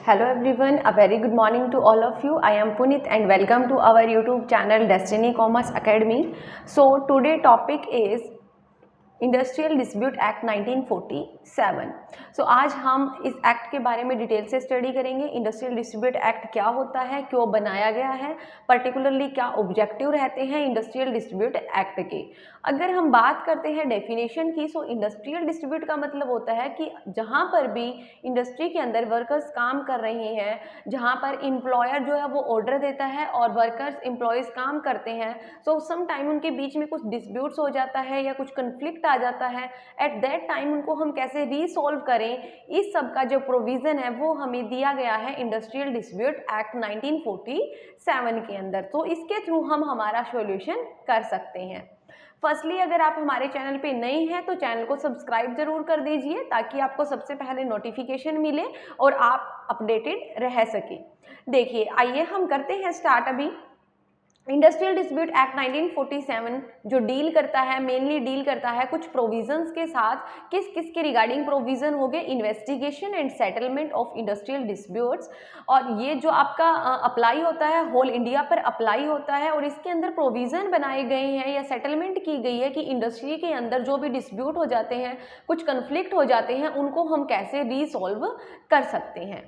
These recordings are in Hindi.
Hello everyone, a very good morning to all of you. I am Punit and welcome to our YouTube channel Destiny Commerce Academy. So today topic is industrial dispute act 1947। सो आज हम इस एक्ट के बारे में डिटेल से स्टडी करेंगे। इंडस्ट्रियल डिस्प्यूट एक्ट क्या होता है, क्यों बनाया गया है, पर्टिकुलरली क्या ऑब्जेक्टिव रहते हैं इंडस्ट्रियल डिस्प्यूट एक्ट के। अगर हम बात करते हैं डेफिनेशन की, सो इंडस्ट्रियल डिस्प्यूट का मतलब होता है कि जहाँ पर भी इंडस्ट्री के अंदर वर्कर्स काम कर रहे हैं, जहाँ पर एम्प्लॉयर जो है वो ऑर्डर देता है और वर्कर्स एम्प्लॉयज़ काम करते हैं, सो सम टाइम उनके बीच में कुछ डिस्प्यूट्स हो जाता है या कुछ कन्फ्लिक्ट आ जाता है। एट दैट टाइम उनको हम कैसे रीसॉल्व करें, इस सब का जो प्रोविज़न है वो हमें दिया गया है इंडस्ट्रियल डिस्प्यूट एक्ट 1947 के अंदर। तो इसके थ्रू हम हमारा सॉल्यूशन कर सकते हैं। फर्स्टली अगर आप हमारे चैनल पे नए हैं तो चैनल को सब्सक्राइब जरूर कर दीजिए ताकि आपको सबसे पहले नोटिफिकेशन मिले और आप अपडेटेड रह सके। देखिए, आइए हम करते हैं स्टार्ट। अभी इंडस्ट्रियल डिस्प्यूट एक्ट 1947 जो डील करता है, मेनली डील करता है कुछ प्रोविजंस के साथ। किस किस के रिगार्डिंग प्रोविजन हो गए? Investigation and settlement of industrial disputes. और ये जो आपका अप्लाई होता है, होल इंडिया पर अप्लाई होता है और इसके अंदर प्रोविज़न बनाए गए हैं या सेटलमेंट की गई है कि इंडस्ट्री के अंदर जो भी डिस्प्यूट हो जाते हैं, कुछ कन्फ्लिक्ट हो जाते हैं, उनको हम कैसे रीसॉल्व कर सकते हैं।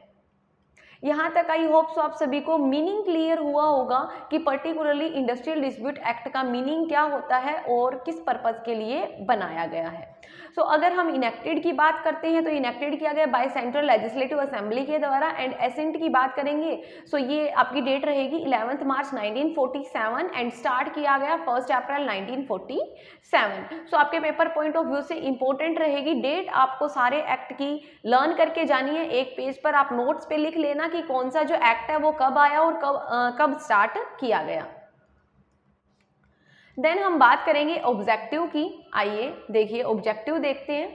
यहाँ तक आई होप सो आप सभी को मीनिंग क्लियर हुआ होगा कि पर्टिकुलरली इंडस्ट्रियल डिस्प्यूट एक्ट का मीनिंग क्या होता है और किस पर्पज़ के लिए बनाया गया है। सो अगर हम इनेक्टेड की बात करते हैं तो इनेक्टेड किया गया बाय सेंट्रल लेजिस्लेटिव असेंबली के द्वारा। एंड एसेंट की बात करेंगे सो ये आपकी डेट रहेगी 11 मार्च 1947 एंड स्टार्ट किया गया 1 अप्रैल 1947। सो आपके पेपर पॉइंट ऑफ व्यू से इंपॉर्टेंट रहेगी डेट। आपको सारे एक्ट की लर्न करके जानी है। एक पेज पर आप नोट्स पे लिख लेना कि कौन सा जो एक्ट है वो कब आया और कब स्टार्ट किया गया। देन हम बात करेंगे ऑब्जेक्टिव की। आइए देखिए, ऑब्जेक्टिव देखते हैं।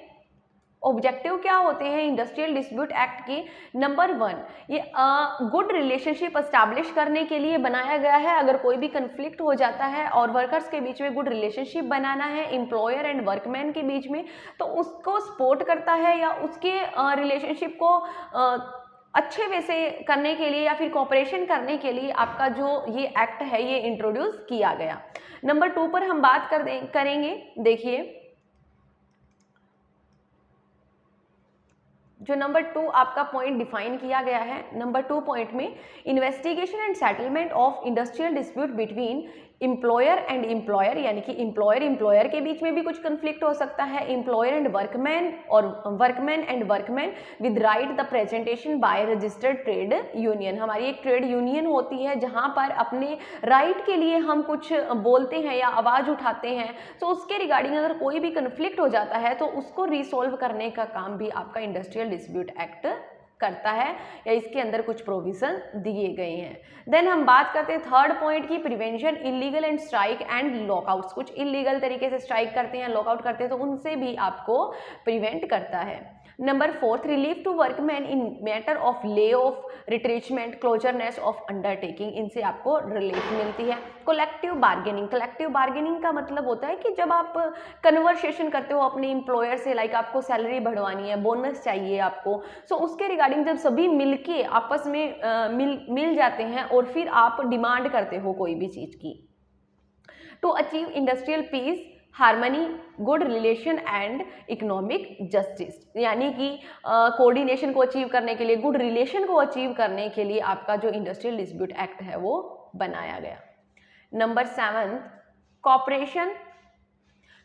ऑब्जेक्टिव क्या होते हैं इंडस्ट्रियल डिस्प्यूट एक्ट के? नंबर 1, ये गुड रिलेशनशिप एस्टैब्लिश करने के लिए बनाया गया है। अगर कोई भी कन्फ्लिक्ट हो जाता है और वर्कर्स के बीच में गुड रिलेशनशिप बनाना है एम्प्लॉयर एंड वर्कमैन के बीच में, तो उसको सपोर्ट करता है या उसके रिलेशनशिप को अच्छे वे से करने के लिए या फिर कोऑपरेशन करने के लिए आपका जो ये एक्ट है ये इंट्रोड्यूस किया गया। नंबर 2 पर हम बात करेंगे। देखिए, जो नंबर 2 आपका पॉइंट डिफाइन किया गया है, नंबर 2 पॉइंट में investigation and settlement of industrial dispute between employer and employer, यानी कि एम्प्लॉयर के बीच में भी कुछ कन्फ्लिक्ट हो सकता है, एम्प्लॉयर एंड वर्कमैन और workman and workman with right the presentation by registered trade union. हमारी एक ट्रेड यूनियन होती है जहां पर अपने राइट के लिए हम कुछ बोलते हैं या आवाज़ उठाते हैं। तो उसके रिगार्डिंग अगर कोई भी कन्फ्लिक्ट हो जाता है तो उसको रिसॉल्व करने का काम भी आपका इंडस्ट्रियल डिस्प्यूट एक्ट करता है या इसके अंदर कुछ प्रोविजन दिए गए हैं। देन हम बात करते हैं थर्ड पॉइंट की, prevention illegal and strike and lockouts. कुछ इलीगल तरीके से स्ट्राइक करते हैं, लॉकआउट करते हैं, तो उनसे भी आपको प्रिवेंट करता है। Number 4, relief to workman in matter of lay off, retrenchment, closures of undertaking, इनसे आपको रिलीफ मिलती है। कलेक्टिव बार्गेनिंग, कलेक्टिव बार्गेनिंग का मतलब होता है कि जब आप कन्वर्सेशन करते हो अपने एम्प्लॉयर से, लाइक आपको सैलरी बढ़वानी है, बोनस चाहिए आपको, सो उसके रिगार्डिंग जब सभी मिलके आपस में मिल जाते हैं और फिर आप डिमांड करते हो कोई भी चीज़ की। To achieve industrial peace, harmony, good relation and economic justice, यानी कि कोऑर्डिनेशन को अचीव करने के लिए, गुड रिलेशन को अचीव करने के लिए आपका जो इंडस्ट्रियल डिस्प्यूट एक्ट है वो बनाया गया। Number 7,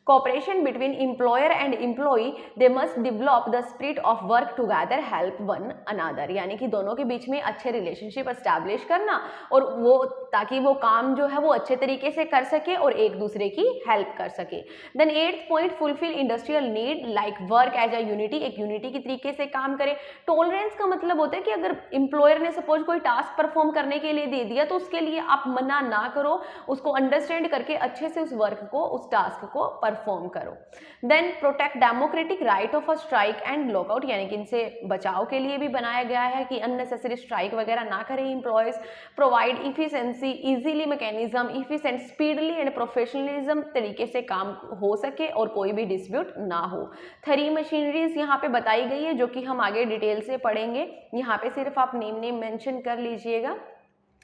cooperation between employer and employee, they must develop the spirit of work together, help one another, यानी कि दोनों के बीच में अच्छे रिलेशनशिप एस्टैब्लिश करना और वो ताकि वो काम जो है वो अच्छे तरीके से कर सके और एक दूसरे की हेल्प कर सके। Then 8th point, fulfil industrial need like work as a unity, एक यूनिटी की तरीके से काम करे। टॉलरेंस का मतलब होता है कि अगर एम्प्लॉयर ने सपोज कोई टास्क परफॉर्म करने के लिए दे दिया तो उसके लिए आप मना ना करो, उसको अंडरस्टैंड करके अच्छे से उस वर्क को, उस टास्क को परफॉर्म परफॉर्म करो। Then protect democratic right of a strike and lockout, यानी कि इनसे बचाव के लिए भी बनाया गया है कि अननेसेसरी स्ट्राइक वगैरह ना करें employees. Provide efficiency easily mechanism, efficient, speedly and professionalism तरीके से काम हो सके और कोई भी डिस्प्यूट ना हो। 3 मशीनरीज यहाँ पे बताई गई है जो कि हम आगे डिटेल से पढ़ेंगे। यहाँ पे सिर्फ आप नेम मेंशन कर लीजिएगा,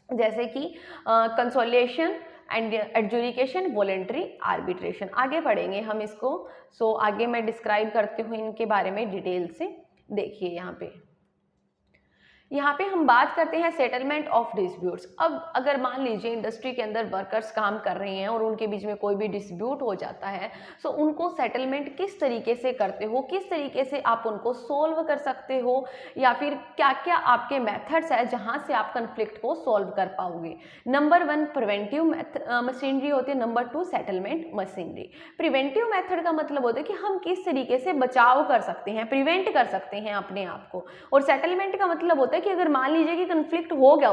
जैसे कि कंसोलिएशन एंड एडजुडिकेशन, वॉलेंट्री आर्बिट्रेशन। आगे पढ़ेंगे हम इसको। सो आगे मैं डिस्क्राइब करती हूँ इनके बारे में डिटेल से। देखिए यहाँ पे हम बात करते हैं सेटलमेंट ऑफ डिस्प्यूट्स। अब अगर मान लीजिए इंडस्ट्री के अंदर वर्कर्स काम कर रहे हैं और उनके बीच में कोई भी डिस्प्यूट हो जाता है, सो उनको सेटलमेंट किस तरीके से करते हो, किस तरीके से आप उनको सोल्व कर सकते हो, या फिर क्या क्या आपके मेथड्स है जहाँ से आप कन्फ्लिक्ट को सोल्व कर पाओगे। नंबर 1 प्रिवेंटिव मशीनरी होती है, number 2 settlement machinery. Preventive method का मतलब होता है कि हम किस तरीके से बचाव कर सकते हैं, प्रिवेंट कर सकते हैं अपने आप को, और सेटलमेंट का मतलब होता है कि अगर मान लीजिए कि कन्फ्लिक्ट हो गया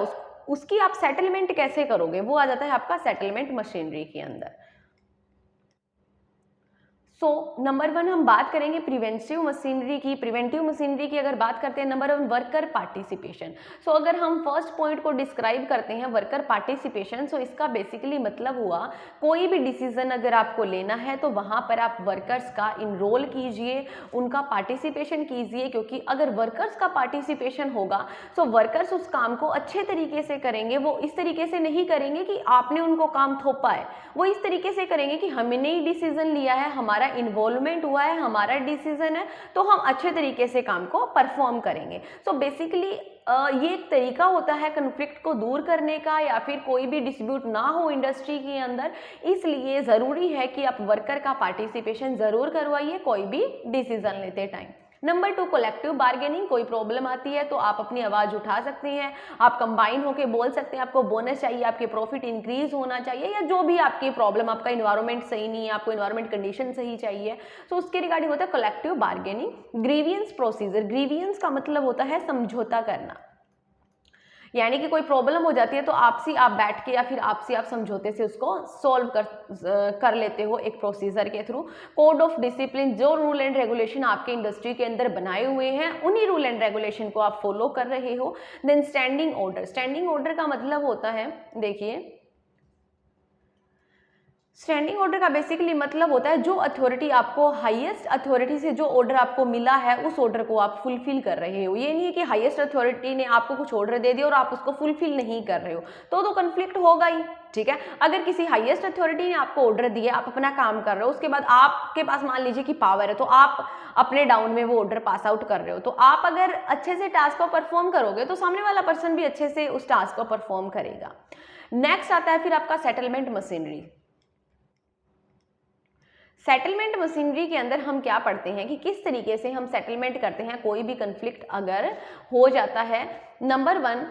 उसकी आप सेटलमेंट कैसे करोगे, वो आ जाता है आपका सेटलमेंट मशीनरी के अंदर। सो नंबर 1 हम बात करेंगे प्रिवेंटिव मशीनरी की। प्रिवेंटिव मशीनरी की अगर बात करते हैं, नंबर 1 वर्कर पार्टिसिपेशन। सो अगर हम फर्स्ट पॉइंट को डिस्क्राइब करते हैं वर्कर पार्टिसिपेशन, सो इसका बेसिकली मतलब हुआ कोई भी डिसीजन अगर आपको लेना है तो वहां पर आप वर्कर्स का इनरोल कीजिए, उनका पार्टिसिपेशन कीजिए, क्योंकि अगर वर्कर्स का पार्टिसिपेशन होगा सो वर्कर्स उस काम को अच्छे तरीके से करेंगे। वो इस तरीके से नहीं करेंगे कि आपने उनको काम थोपा है, वो इस तरीके से करेंगे कि हमने ही डिसीजन लिया है, हमारा इन्वॉल्वमेंट हुआ है, हमारा डिसीजन है, तो हम अच्छे तरीके से काम को परफॉर्म करेंगे। सो बेसिकली ये एक तरीका होता है कन्फ्लिक्ट को दूर करने का, या फिर कोई भी डिस्प्यूट ना हो इंडस्ट्री के अंदर। इसलिए ज़रूरी है कि आप वर्कर का पार्टिसिपेशन ज़रूर करवाइए कोई भी डिसीजन लेते टाइम। Number 2 collective bargaining. कोई प्रॉब्लम आती है तो आप अपनी आवाज़ उठा सकते हैं, आप कंबाइन होकर बोल सकते हैं, आपको बोनस चाहिए, आपके प्रॉफिट इंक्रीज होना चाहिए, या जो भी आपकी प्रॉब्लम, आपका इन्वायरमेंट सही नहीं है, आपको इन्वायरमेंट कंडीशन सही चाहिए, तो उसके रिगार्डिंग होता है collective bargaining. Grievance procedure. Grievance का मतलब होता है समझौता करना, यानी कि कोई प्रॉब्लम हो जाती है तो आपसी आप बैठ के या फिर आपसी आप समझौते से उसको सॉल्व कर लेते हो एक प्रोसीजर के थ्रू। कोड ऑफ डिसिप्लिन, जो रूल एंड रेगुलेशन आपके इंडस्ट्री के अंदर बनाए हुए हैं उन्हीं रूल एंड रेगुलेशन को आप फॉलो कर रहे हो। Then standing order. Standing order का मतलब होता है, देखिए स्टैंडिंग ऑर्डर का बेसिकली मतलब होता है जो अथॉरिटी आपको, हाईएस्ट अथॉरिटी से जो ऑर्डर आपको मिला है उस ऑर्डर को आप फुलफिल कर रहे हो। ये नहीं है कि हाईएस्ट अथॉरिटी ने आपको कुछ ऑर्डर दे दिया और आप उसको फुलफिल नहीं कर रहे हो, तो कन्फ्लिक्ट होगा ही। ठीक है, अगर किसी हाईएस्ट अथॉरिटी ने आपको ऑर्डर दिया, आप अपना काम कर रहे हो, उसके बाद आपके पास मान लीजिए कि पावर है, तो आप अपने डाउन में वो ऑर्डर पास आउट कर रहे हो, तो आप अगर अच्छे से टास्क को परफॉर्म करोगे तो सामने वाला पर्सन भी अच्छे से उस टास्क को परफॉर्म करेगा। नेक्स्ट आता है फिर आपका सेटलमेंट मशीनरी। सेटलमेंट मशीनरी के अंदर हम क्या पढ़ते हैं कि किस तरीके से हम सेटलमेंट करते हैं कोई भी कन्फ्लिक्ट अगर हो जाता है। नंबर 1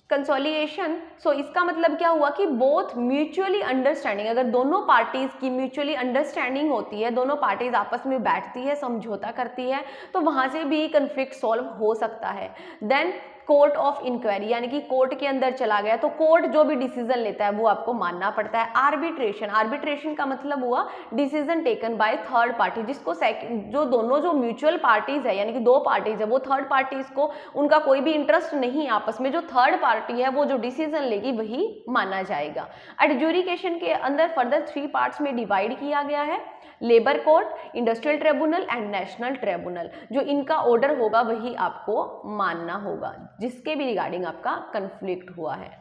कंसोलिएशन। सो इसका मतलब क्या हुआ कि बोथ म्यूचुअली अंडरस्टैंडिंग, अगर दोनों पार्टीज की म्यूचुअली अंडरस्टैंडिंग होती है, दोनों पार्टीज आपस में बैठती है, समझौता करती है, तो वहां से भी कन्फ्लिक्ट सॉल्व हो सकता है। देन कोर्ट ऑफ इंक्वायरी, यानी कि कोर्ट के अंदर चला गया तो कोर्ट जो भी डिसीजन लेता है वो आपको मानना पड़ता है। आर्बिट्रेशन। आर्बिट्रेशन का मतलब हुआ decision taken by third party, जिसको जो दोनों जो म्यूचुअल पार्टीज है, यानी कि 2 पार्टीज है, वो थर्ड पार्टीज को उनका कोई भी इंटरेस्ट नहीं आपस में, जो थर्ड पार्टी है वो जो डिसीजन लेगी वही माना जाएगा। एडजुडिकेशन के अंदर फर्दर 3 पार्ट्स में डिवाइड किया गया है, labour court, industrial tribunal and national tribunal. जो इनका ऑर्डर होगा वही आपको मानना होगा जिसके भी रिगार्डिंग आपका कन्फ्लिक्ट हुआ है।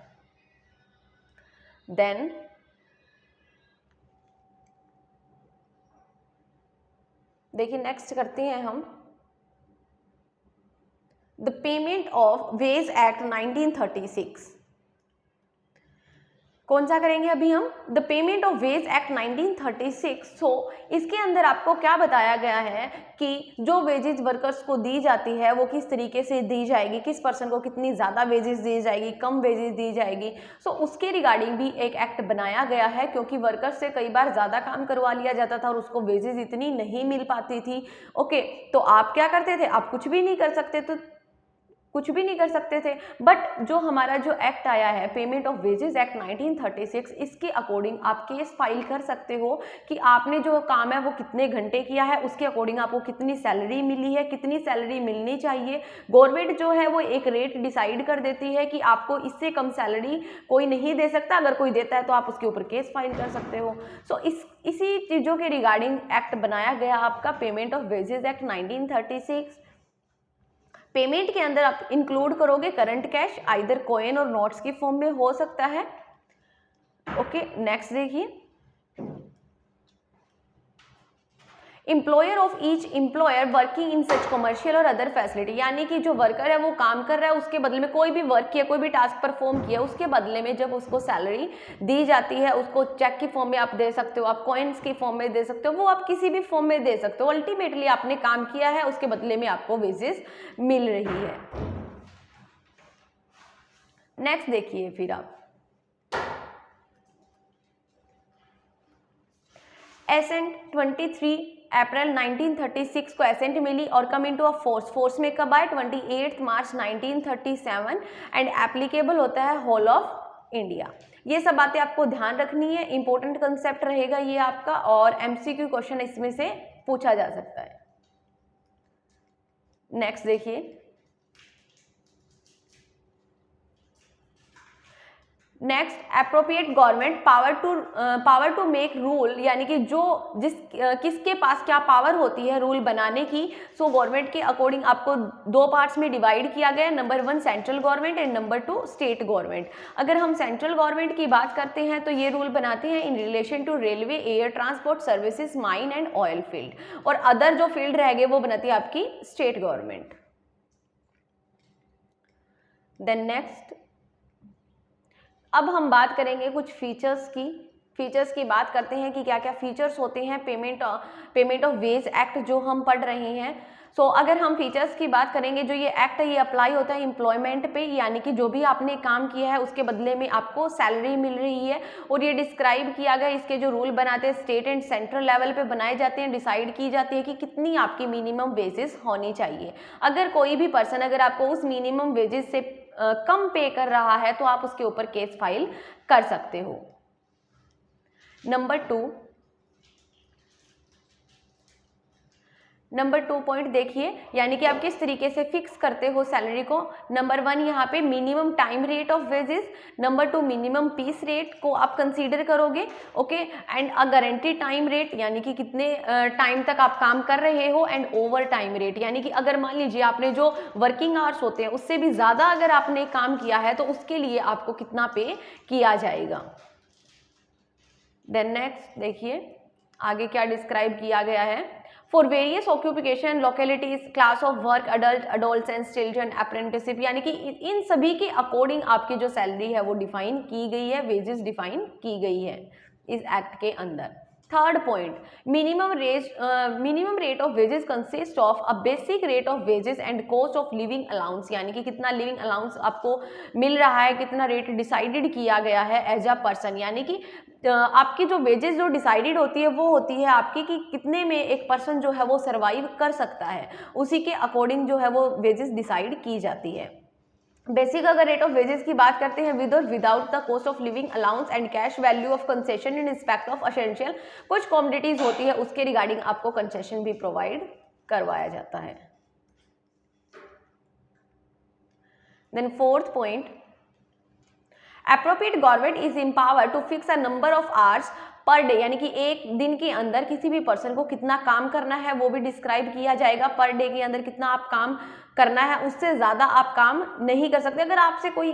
देन देखिए नेक्स्ट करते हैं हम the payment of wage act 1936। कौन सा करेंगे अभी हम? The payment of wage act 1936। सो इसके अंदर आपको क्या बताया गया है कि जो वेजेस वर्कर्स को दी जाती है वो किस तरीके से दी जाएगी, किस पर्सन को कितनी ज़्यादा वेजेस दी जाएगी, कम वेजेस दी जाएगी। सो उसके रिगार्डिंग भी एक एक्ट बनाया गया है, क्योंकि वर्कर्स से कई बार ज़्यादा काम करवा लिया जाता था और उसको वेजेस इतनी नहीं मिल पाती थी। ओके, तो आप क्या करते थे? आप कुछ भी नहीं कर सकते, तो कुछ भी नहीं कर सकते थे। बट जो हमारा जो एक्ट आया है पेमेंट ऑफ वेजेस एक्ट 1936, इसके अकॉर्डिंग आप केस फाइल कर सकते हो कि आपने जो काम है वो कितने घंटे किया है, उसके अकॉर्डिंग आपको कितनी सैलरी मिली है, कितनी सैलरी मिलनी चाहिए। गवर्नमेंट जो है वो एक रेट डिसाइड कर देती है कि आपको इससे कम सैलरी कोई नहीं दे सकता, अगर कोई देता है तो आप उसके ऊपर केस फाइल कर सकते हो। सो इसी चीज़ों के रिगार्डिंग एक्ट बनाया गया आपका payment of wages act 1936। Payment के अंदर आप इंक्लूड करोगे करंट कैश, आइदर कॉइन और नोट्स की फॉर्म में हो सकता है। ओके, नेक्स्ट देखिए, employer of each employer working in such commercial और अदर फैसिलिटी, यानी कि जो वर्कर है वो काम कर रहा है, उसके बदले में कोई भी वर्क किया, कोई भी टास्क परफॉर्म किया, उसके बदले में जब उसको सैलरी दी जाती है, उसको चेक की फॉर्म में आप दे सकते हो, आप कॉइन्स की फॉर्म में दे सकते हो, वो आप किसी भी फॉर्म में दे सकते हो। अल्टीमेटली आपने काम किया है, उसके बदले में आपको वेजेस मिल रही है। नेक्स्ट देखिए फिर आप एसेंट 23 अप्रैल 1936 को एसेंट मिली और कम इनटू अ फोर्स में कब आए 28 मार्च 1937 एंड एप्लीकेबल होता है होल ऑफ इंडिया। ये सब बातें आपको ध्यान रखनी है, इंपॉर्टेंट कंसेप्ट रहेगा ये आपका, और एमसीक्यू क्वेश्चन इसमें से पूछा जा सकता है। नेक्स्ट देखिए, next appropriate government power to make rule, यानी कि जो किसके पास क्या पावर होती है रूल बनाने की। सो गवर्नमेंट के अकॉर्डिंग आपको दो पार्ट्स में डिवाइड किया गया है, number 1 central government and number 2 state government. अगर हम सेंट्रल गवर्नमेंट की बात करते हैं तो ये रूल बनाते हैं in relation to railway, air transport services, mine and oil field, और अदर जो फील्ड रह गए वो बनाती है आपकी स्टेट गवर्नमेंट। देन नेक्स्ट, अब हम बात करेंगे कुछ फीचर्स की बात करते हैं कि क्या क्या फीचर्स होते हैं पेमेंट ऑफ वेज एक्ट जो हम पढ़ रहे हैं। सो अगर हम फीचर्स की बात करेंगे, जो ये एक्ट है ये अप्लाई होता है एम्प्लॉयमेंट पे, यानी कि जो भी आपने काम किया है उसके बदले में आपको सैलरी मिल रही है, और ये डिस्क्राइब किया गया, इसके जो रूल बनाते हैं स्टेट एंड सेंट्रल लेवल पे बनाए जाते हैं, डिसाइड की जाती है कि कितनी आपकी मिनिमम वेजेस होनी चाहिए। अगर कोई भी पर्सन अगर आपको उस मिनिमम वेजेस से कम पे कर रहा है तो आप उसके ऊपर केस फाइल कर सकते हो। नंबर 2 पॉइंट देखिए, यानी कि आप किस तरीके से फिक्स करते हो सैलरी को। नंबर 1 यहाँ पे minimum time rate of wages, number 2 minimum piece rate को आप कंसीडर करोगे। Okay, and a guarantee time rate, यानी कि कितने टाइम तक आप काम कर रहे हो, एंड ओवर टाइम रेट, यानी कि अगर मान लीजिए आपने जो वर्किंग आवर्स होते हैं उससे भी ज़्यादा अगर आपने काम किया है तो उसके लिए आपको कितना पे किया जाएगा। देन नेक्स्ट देखिए आगे क्या डिस्क्राइब किया गया है। For various occupation localities, class of work, adult, adolescence, children, apprenticeship, यानी कि इन सभी के अकॉर्डिंग आपकी जो सैलरी है वो डिफाइन की गई है, वेजेस डिफाइन की गई है इस एक्ट के अंदर। Third point, minimum rate of wages consist of a basic rate of wages and cost of living allowance, यानी कि कितना लिविंग अलाउंस आपको मिल रहा है, कितना रेट डिसाइडेड किया गया है एज अ पर्सन, यानी कि आपकी जो वेजेस जो डिसाइडेड होती है वो होती है आपकी कि कितने में एक पर्सन जो है वो सर्वाइव कर सकता है, उसी के अकॉर्डिंग जो है वो वेजेस डिसाइड की जाती है। बेसिक अगर रेट ऑफ वेजेस की बात करते हैं विद और without the cost of living allowance and cash value of concession in respect of essential, कुछ कमोडिटीज होती है उसके रिगार्डिंग आपको कंसेशन भी प्रोवाइड करवाया जाता है। Then fourth point, appropriate government is empower to fix a number of hours per day, यानी कि एक दिन के अंदर किसी भी पर्सन को कितना काम करना है वो भी डिस्क्राइब किया जाएगा। पर डे के अंदर कितना आप काम करना है, उससे ज़्यादा आप काम नहीं कर सकते। अगर आपसे कोई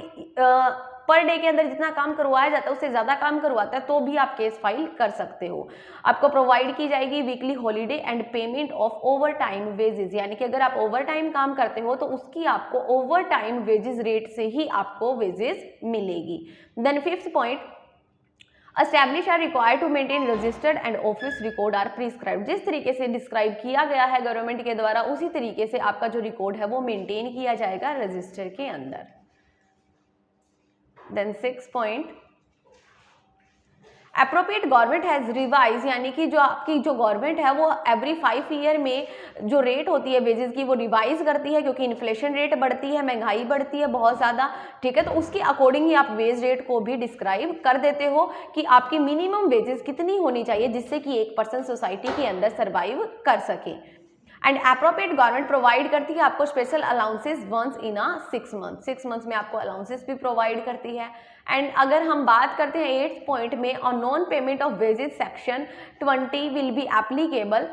पर डे के अंदर जितना काम करवाया जाता है उससे ज़्यादा काम करवाता है तो भी आप केस फाइल कर सकते हो। आपको प्रोवाइड की जाएगी weekly holiday and payment of over time wages, यानी कि अगर आप ओवर टाइम काम करते हो तो उसकी आपको ओवर टाइम वेजेस रेट से ही आपको वेजेस मिलेगी। Then fifth point, establish are required to maintain registered and office record are prescribed, जिस तरीके से डिस्क्राइब किया गया है गवर्नमेंट के द्वारा उसी तरीके से आपका जो रिकॉर्ड है वो मेंटेन किया जाएगा रजिस्टर के अंदर। Then six point, appropriate government has revise, यानी कि जो आपकी जो गवर्नमेंट है वो एवरी 5 ईयर में जो रेट होती है वेजेस की वो रिवाइज करती है, क्योंकि इन्फ्लेशन रेट बढ़ती है, महंगाई बढ़ती है बहुत ज़्यादा, ठीक है। तो उसके अकॉर्डिंग ही आप वेज रेट को भी डिस्क्राइब कर देते हो कि आपकी मिनिमम वेजेस कितनी होनी चाहिए जिससे कि एक पर्सन सोसाइटी के अंदर सर्वाइव कर सके। एंड अप्रोप्रिएट गवर्नमेंट प्रोवाइड करती है आपको special allowances once in a 6 month, 6 months में आपको अलाउंसेस भी प्रोवाइड करती है। एंड अगर हम बात करते हैं 8th पॉइंट में, on non payment of wages section 20 will be applicable.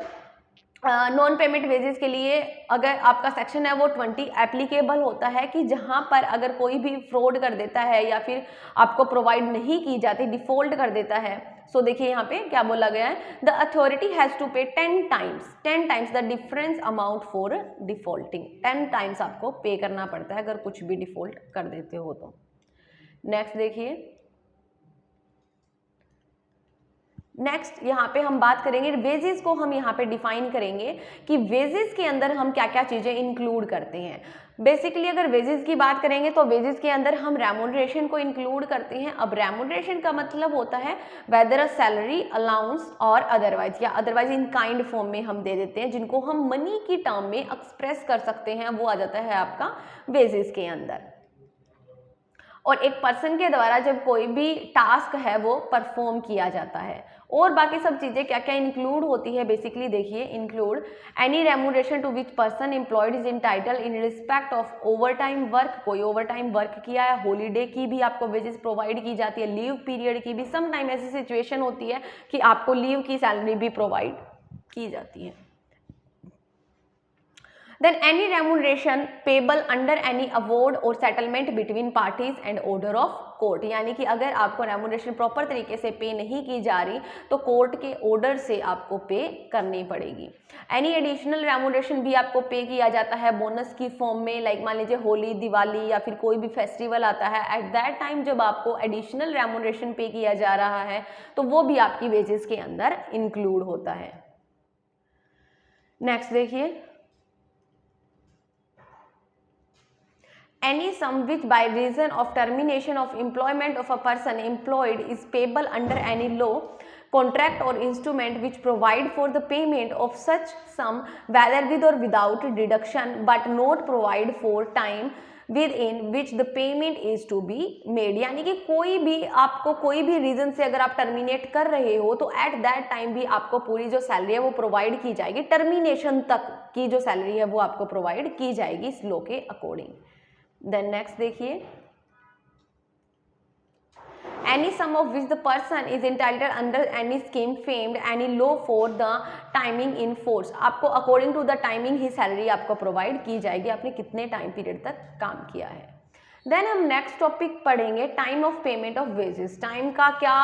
Non payment wages के लिए अगर आपका सेक्शन है वो 20 एप्लीकेबल होता है कि जहां पर अगर कोई भी फ्रॉड कर देता है या फिर आपको प्रोवाइड नहीं की जाती, डिफॉल्ट कर देता है। सो देखिए यहाँ पे क्या बोला गया है, द अथॉरिटी हैज टू पे 10 times the difference amount for defaulting. 10 times आपको पे करना पड़ता है अगर कुछ भी डिफॉल्ट कर देते हो तो। नेक्स्ट देखिए, नेक्स्ट यहाँ पे हम बात करेंगे वेजेस को, हम यहाँ पे डिफाइन करेंगे कि वेजेस के अंदर हम क्या क्या चीज़ें इंक्लूड करते हैं। बेसिकली अगर वेजेस की बात करेंगे तो वेजेस के अंदर हम रेम्यूनरेशन को इंक्लूड करते हैं। अब रेम्यूनरेशन का मतलब होता है वेदर अ सैलरी, अलाउंस और अदरवाइज, या अदरवाइज इन काइंड फॉर्म में हम दे देते हैं, जिनको हम मनी की टर्म में एक्सप्रेस कर सकते हैं, वो आ जाता है आपका वेजेस के अंदर। और एक पर्सन के द्वारा जब कोई भी टास्क है वो परफॉर्म किया जाता है। और बाकी सब चीज़ें क्या क्या इंक्लूड होती है, बेसिकली देखिए, include any remuneration to which person employed is entitle in respect of over time work, कोई ओवर टाइम वर्क किया है, हॉलीडे की भी आपको वेजेस प्रोवाइड की जाती है, लीव पीरियड की भी। सम टाइम ऐसी सिचुएशन होती है कि आपको लीव की सैलरी भी प्रोवाइड की जाती है। Then any remuneration payable under any award or settlement between parties and order of court, यानी कि अगर आपको रेम्यूनरेशन प्रॉपर तरीके से पे नहीं की जा रही तो कोर्ट के ऑर्डर से आपको पे करनी पड़ेगी। एनी एडिशनल रेम्यूनरेशन भी आपको पे किया जाता है बोनस की फॉर्म में, लाइक मान लीजिए होली, दिवाली या फिर कोई भी फेस्टिवल आता है, एट दैट टाइम जब आपको एडिशनल रेम्यूनरेशन पे किया जा रहा है तो वो भी आपकी वेजेस के अंदर इंक्लूड होता है। नेक्स्ट देखिए, any sum which by reason of termination of employment of a person employed is payable under any law, contract or instrument which provide for the payment of such sum whether with or without deduction but not provide for time within which the payment is to be made, यानी कि कोई भी आपको कोई भी रीजन से अगर आप टर्मिनेट कर रहे हो तो एट दैट टाइम भी आपको पूरी जो सैलरी है वो प्रोवाइड की जाएगी, टर्मिनेशन तक की जो सैलरी है वो आपको प्रोवाइड की जाएगी इस लॉ के अकॉर्डिंग। देन नेक्स्ट देखिए, any sum of which the person is entitled under any scheme framed any law for the timing in force, आपको अकॉर्डिंग टू द टाइमिंग ही सैलरी आपको प्रोवाइड की जाएगी, आपने कितने टाइम पीरियड तक काम किया है। देन हम नेक्स्ट टॉपिक पढ़ेंगे time of payment of wages. Time का क्या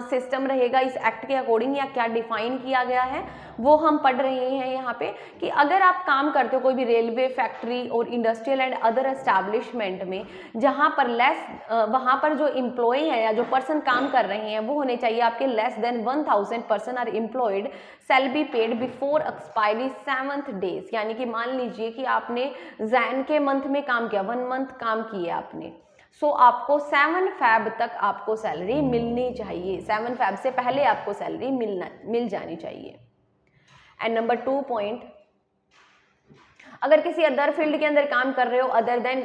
सिस्टम रहेगा इस एक्ट के अकॉर्डिंग, या क्या डिफाइन किया गया है वो हम पढ़ रहे हैं यहाँ पे, कि अगर आप काम करते हो कोई भी रेलवे, फैक्ट्री और इंडस्ट्रियल एंड अदर एस्टैब्लिशमेंट में जहाँ पर वहाँ पर जो एम्प्लॉय है या जो पर्सन काम कर रहे हैं वो होने चाहिए आपके less than 1000 person are employed shall be paid before expiry 7th days, यानी कि मान लीजिए कि आपने जैन के मंथ में काम किया, 1 मंथ काम किया आपने, सो आपको 7 फैब तक आपको सैलरी मिलनी चाहिए, 7 फैब से पहले आपको सैलरी मिल जानी चाहिए। एंड नंबर 2 पॉइंट, अगर किसी अदर फील्ड के अंदर काम कर रहे हो अदर देन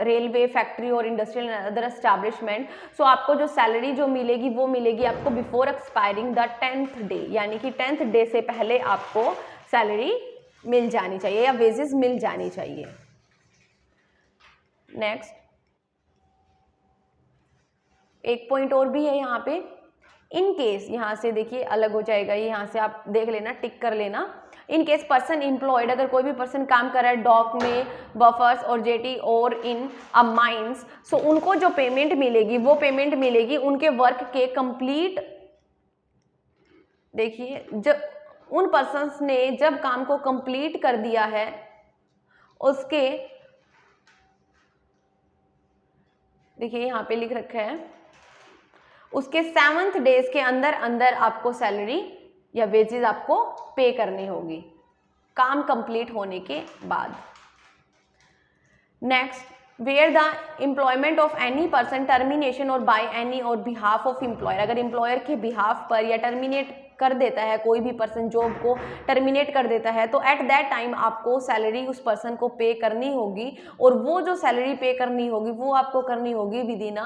रेलवे, फैक्ट्री और इंडस्ट्रियल अदर एस्टैब्लिशमेंट, सो आपको जो सैलरी जो मिलेगी वो मिलेगी आपको before expiring the 10th day, यानी कि 10th डे से पहले आपको सैलरी मिल जानी चाहिए या वेजेस मिल जानी चाहिए। नेक्स्ट एक पॉइंट और भी है यहाँ पे, इन केस, यहाँ से देखिए अलग हो जाएगा, यहाँ से आप देख लेना, टिक कर लेना। इन केस पर्सन एम्प्लॉयड, अगर कोई भी पर्सन काम कर रहा है डॉक में, बफर्स और जेटी और इन अ माइंस, सो उनको जो पेमेंट मिलेगी वो पेमेंट मिलेगी उनके वर्क के कंप्लीट, देखिए जब उन पर्सन्स ने जब काम को कंप्लीट कर दिया है उसके, देखिए यहाँ पे लिख रखा है, उसके 7th डेज के अंदर अंदर आपको सैलरी या वेजेस आपको पे करनी होगी काम कंप्लीट होने के बाद। Next where the employment of any person termination or by any or behalf of employer, अगर एम्प्लॉयर के बिहाफ पर या टर्मिनेट कर देता है कोई भी पर्सन जॉब को टर्मिनेट कर देता है, तो एट दैट टाइम आपको सैलरी उस पर्सन को पे करनी होगी, और वो जो सैलरी पे करनी होगी वो आपको करनी होगी विद इन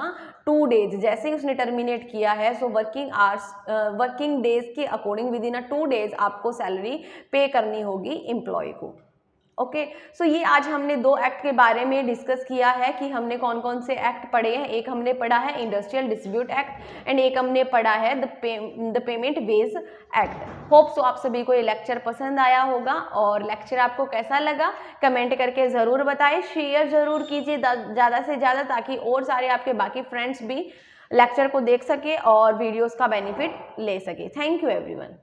2 डेज। जैसे ही उसने टर्मिनेट किया है, सो वर्किंग डेज के अकॉर्डिंग विद इन 2 डेज आपको सैलरी पे करनी होगी एम्प्लॉय को। ओके, सो ये आज हमने 2 एक्ट के बारे में डिस्कस किया है कि हमने कौन कौन से एक्ट पढ़े हैं। एक हमने पढ़ा है इंडस्ट्रियल डिस्प्यूट एक्ट एंड एक हमने पढ़ा है the payment wage act. Hope so आप सभी को ये लेक्चर पसंद आया होगा, और लेक्चर आपको कैसा लगा कमेंट करके ज़रूर बताएं, शेयर ज़रूर कीजिए ज़्यादा से ज़्यादा, ताकि और सारे आपके बाकी फ्रेंड्स भी लेक्चर को देख सके और वीडियोज़ का बेनिफिट ले सके। Thank you everyone.